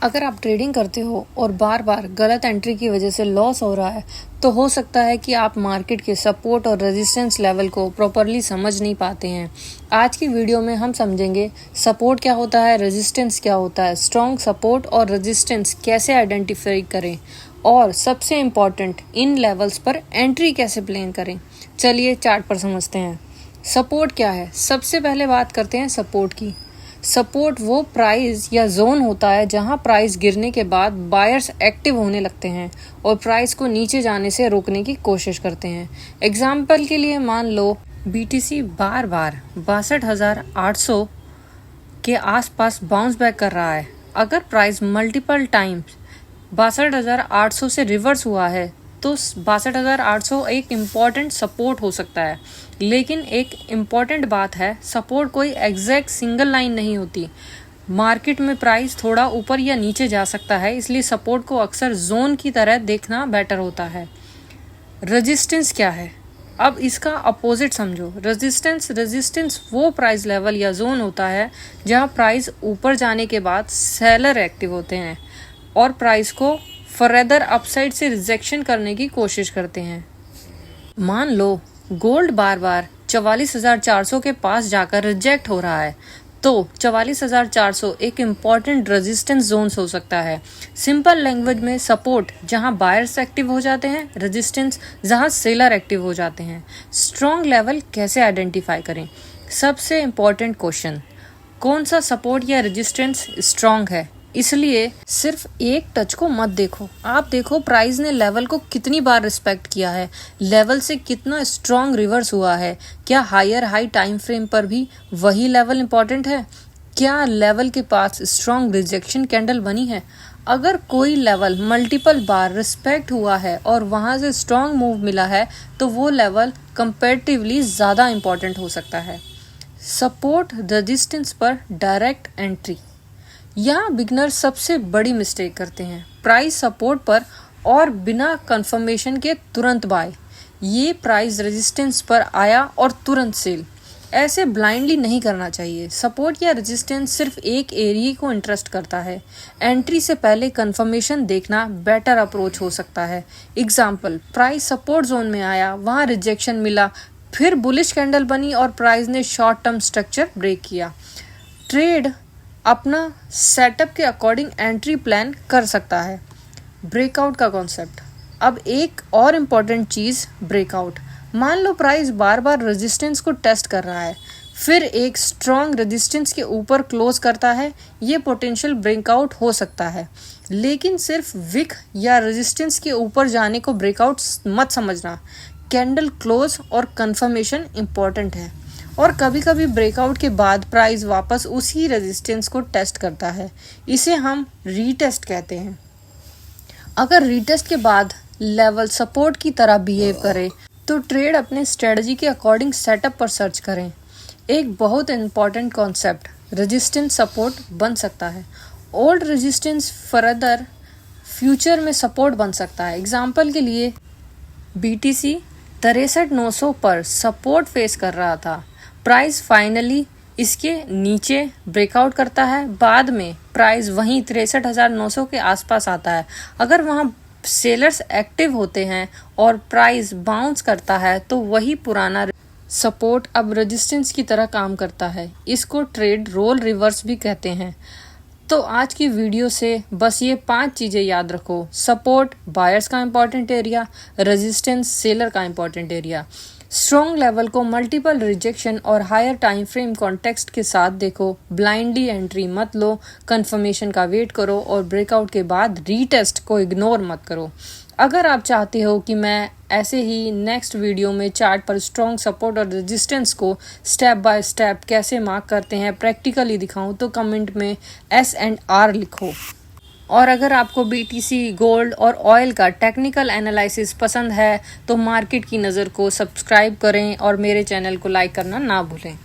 अगर आप ट्रेडिंग करते हो और बार बार गलत एंट्री की वजह से लॉस हो रहा है तो हो सकता है कि आप मार्केट के सपोर्ट और रेजिस्टेंस लेवल को प्रॉपरली समझ नहीं पाते हैं। आज की वीडियो में हम समझेंगे सपोर्ट क्या होता है, रेजिस्टेंस क्या होता है, स्ट्रॉन्ग सपोर्ट और रेजिस्टेंस कैसे आइडेंटिफाई करें और सबसे इम्पॉर्टेंट इन लेवल्स पर एंट्री कैसे प्लान करें। चलिए चार्ट पर समझते हैं। सपोर्ट क्या है, सबसे पहले बात करते हैं सपोर्ट की। सपोर्ट वो प्राइस या जोन होता है जहां प्राइस गिरने के बाद बायर्स एक्टिव होने लगते हैं और प्राइस को नीचे जाने से रोकने की कोशिश करते हैं। एग्जाम्पल के लिए मान लो बीटीसी बार बार 62,800 के आसपास बाउंस बैक कर रहा है। अगर प्राइस मल्टीपल टाइम्स 62,800 से रिवर्स हुआ है तो 62,800 एक इम्पॉर्टेंट सपोर्ट हो सकता है। लेकिन एक इम्पॉर्टेंट बात है, सपोर्ट कोई एग्जैक्ट सिंगल लाइन नहीं होती। मार्केट में प्राइस थोड़ा ऊपर या नीचे जा सकता है, इसलिए सपोर्ट को अक्सर जोन की तरह देखना बेटर होता है। रेजिस्टेंस क्या है, अब इसका अपोजिट समझो। रेजिस्टेंस वो प्राइस लेवल या जोन होता है जहां प्राइस ऊपर जाने के बाद सेलर एक्टिव होते हैं और प्राइस को फर्दर अपसाइड से रिजेक्शन करने की कोशिश करते हैं। मान लो गोल्ड बार बार 44,400 के पास जाकर रिजेक्ट हो रहा है तो 44,400 एक इम्पॉर्टेंट रेजिस्टेंस जोन हो सकता है। सिंपल लैंग्वेज में सपोर्ट जहां बायर्स एक्टिव हो जाते हैं, रेजिस्टेंस जहां सेलर एक्टिव हो जाते हैं। स्ट्रॉन्ग लेवल कैसे आइडेंटिफाई करें, सबसे इम्पॉर्टेंट क्वेश्चन, कौन सा सपोर्ट या रेजिस्टेंस स्ट्रॉन्ग है। इसलिए सिर्फ एक टच को मत देखो, आप देखो प्राइस ने लेवल को कितनी बार रिस्पेक्ट किया है, लेवल से कितना स्ट्रॉन्ग रिवर्स हुआ है, क्या हायर हाई टाइम फ्रेम पर भी वही लेवल इंपॉर्टेंट है, क्या लेवल के पास स्ट्रॉन्ग रिजेक्शन कैंडल बनी है। अगर कोई लेवल मल्टीपल बार रिस्पेक्ट हुआ है और वहां से स्ट्रॉन्ग मूव मिला है तो वो लेवल कंपैरेटिवली ज़्यादा इंपॉर्टेंट हो सकता है। सपोर्ट रेजिस्टेंस पर डायरेक्ट एंट्री, यहाँ बिगनर सबसे बड़ी मिस्टेक करते हैं। प्राइस सपोर्ट पर और बिना कंफर्मेशन के तुरंत बाय, ये प्राइस रेजिस्टेंस पर आया और तुरंत सेल, ऐसे ब्लाइंडली नहीं करना चाहिए। सपोर्ट या रेजिस्टेंस सिर्फ एक एरिया को इंटरेस्ट करता है। एंट्री से पहले कंफर्मेशन देखना बेटर अप्रोच हो सकता है। एग्जाम्पल, प्राइस सपोर्ट जोन में आया, वहाँ रिजेक्शन मिला, फिर बुलिश कैंडल बनी और प्राइस ने शॉर्ट टर्म स्ट्रक्चर ब्रेक किया। ट्रेड अपना सेटअप के अकॉर्डिंग एंट्री प्लान कर सकता है। ब्रेकआउट का कॉन्सेप्ट, अब एक और इम्पॉर्टेंट चीज़, ब्रेकआउट। मान लो प्राइस बार बार रेजिस्टेंस को टेस्ट कर रहा है, फिर एक स्ट्रॉन्ग रेजिस्टेंस के ऊपर क्लोज करता है, ये पोटेंशियल ब्रेकआउट हो सकता है। लेकिन सिर्फ विक या रेजिस्टेंस के ऊपर जाने को ब्रेकआउट मत समझना, कैंडल क्लोज और कंफर्मेशन इम्पॉर्टेंट है। और कभी कभी ब्रेकआउट के बाद प्राइस वापस उसी रेजिस्टेंस को टेस्ट करता है, इसे हम रीटेस्ट कहते हैं। अगर रीटेस्ट के बाद लेवल सपोर्ट की तरह बिहेव करे तो ट्रेड अपने स्ट्रेटजी के अकॉर्डिंग सेटअप पर सर्च करें। एक बहुत इम्पॉर्टेंट कॉन्सेप्ट, रेजिस्टेंस सपोर्ट बन सकता है। ओल्ड रेजिस्टेंस फर्दर फ्यूचर में सपोर्ट बन सकता है। एग्जाम्पल के लिए बीटीसी 63,900 पर सपोर्ट फेस कर रहा था, प्राइस फाइनली इसके नीचे ब्रेकआउट करता है, बाद में प्राइस वहीं 63,900 के आसपास आता है। अगर वहाँ सेलर्स एक्टिव होते हैं और प्राइस बाउंस करता है तो वही पुराना सपोर्ट अब रेजिस्टेंस की तरह काम करता है। इसको ट्रेड रोल रिवर्स भी कहते हैं। तो आज की वीडियो से बस ये 5 चीज़ें याद रखो, सपोर्ट बायर्स का इंपॉर्टेंट एरिया, रेजिस्टेंस सेलर का इंपॉर्टेंट एरिया। स्ट्रॉन्ग लेवल को मल्टीपल रिजेक्शन और हायर टाइम फ्रेम कॉन्टेक्स्ट के साथ देखो, ब्लाइंडली एंट्री मत लो, कंफर्मेशन का वेट करो और ब्रेकआउट के बाद रीटेस्ट को इग्नोर मत करो। अगर आप चाहते हो कि मैं ऐसे ही नेक्स्ट वीडियो में चार्ट पर स्ट्रॉन्ग सपोर्ट और रेजिस्टेंस को स्टेप बाय स्टेप कैसे मार्क करते हैं प्रैक्टिकली दिखाऊं तो कमेंट में S&R लिखो। और अगर आपको बीटीसी, गोल्ड और ऑयल का टेक्निकल एनालिसिस पसंद है तो मार्केट की नज़र को सब्सक्राइब करें और मेरे चैनल को लाइक करना ना भूलें।